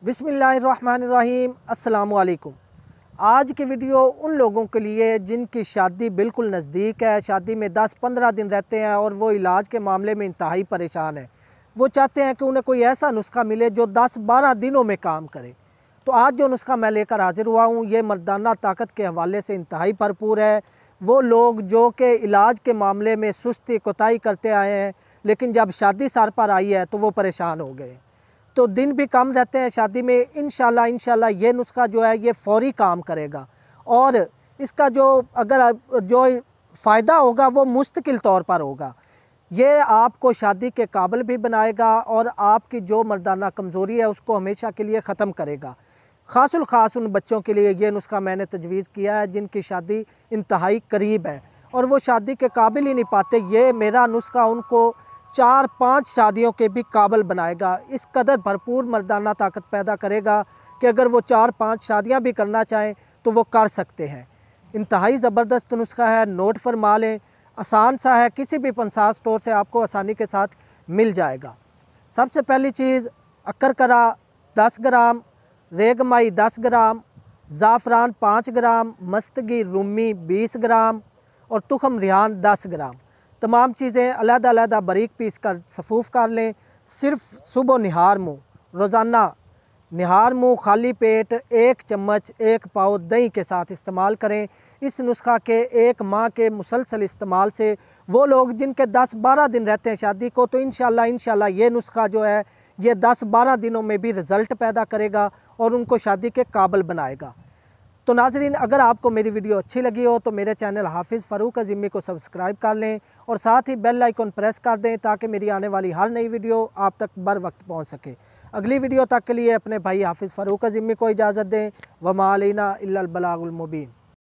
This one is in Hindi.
बिस्मिल्लाहिर्रहमानिर्रहीम। अस्सलामुअलैकुम। आज की वीडियो उन लोगों के लिए जिनकी शादी बिल्कुल नज़दीक है, शादी में 10-15 दिन रहते हैं और वो इलाज के मामले में इंतहाई परेशान है। वो चाहते हैं कि उन्हें कोई ऐसा नुस्खा मिले जो 10-12 दिनों में काम करे। तो आज जो नुस्खा मैं लेकर हाजिर हुआ हूँ ये मर्दाना ताकत के हवाले से इंतहाई भरपूर है। वो लोग जो कि इलाज के मामले में सुस्ती कोताही करते आए हैं, लेकिन जब शादी सर पर आई है तो वो परेशान हो गए। तो दिन भी कम रहते हैं शादी में। इंशाल्लाह ये नुस्खा जो है ये फ़ौरी काम करेगा और इसका जो फ़ायदा होगा वो मुस्तकिल तौर पर होगा। ये आपको शादी के काबिल भी बनाएगा और आपकी जो मर्दाना कमज़ोरी है उसको हमेशा के लिए ख़त्म करेगा। ख़ासुल ख़ास उन बच्चों के लिए ये नुस्खा मैंने तजवीज़ किया है जिनकी शादी इंतहाई करीब है और वो शादी के काबिल ही नहीं पाते। ये मेरा नुस्खा उनको 4-5 शादियों के भी काबिल बनाएगा। इस कदर भरपूर मर्दाना ताकत पैदा करेगा कि अगर वो 4-5 शादियां भी करना चाहें तो वो कर सकते हैं। इंतहाई ज़बरदस्त नुस्खा है, नोट फरमा लें। आसान सा है, किसी भी पंसार स्टोर से आपको आसानी के साथ मिल जाएगा। सबसे पहली चीज़, अक्करकरा 10 ग्राम, रेगमाई 10 ग्राम, ज़ाफ़रान 5 ग्राम, मस्तगी रूमी 20 ग्राम और तुखम रिहान 10 ग्राम। तमाम चीज़ें अलग-अलग बारीक पीस कर सफ़ूफ़ कर लें। सिर्फ़ सुबह निहार मुँह, रोज़ाना निहार मुँह खाली पेट 1 चम्मच 1 पाव दही के साथ इस्तेमाल करें। इस नुस्खा के 1 माह के मुसलसल इस्तेमाल से वो लोग जिनके 10-12 दिन रहते हैं शादी को, तो इंशाल्लाह ये नुस्खा जो है ये 10-12 दिनों में भी रिज़ल्ट पैदा करेगा और उनको शादी के काबिल बनाएगा। तो नाज़रीन, अगर आपको मेरी वीडियो अच्छी लगी हो तो मेरे चैनल हाफिज़ फ़ारूक अज़ीमी को सब्सक्राइब कर लें और साथ ही बेल आइकन प्रेस कर दें ताकि मेरी आने वाली हर नई वीडियो आप तक बर वक्त पहुँच सके। अगली वीडियो तक के लिए अपने भाई हाफिज़ फ़ारूक अज़ीमी को इजाज़त दें। वमा अलैना इल्लल बलागुल मुबीन।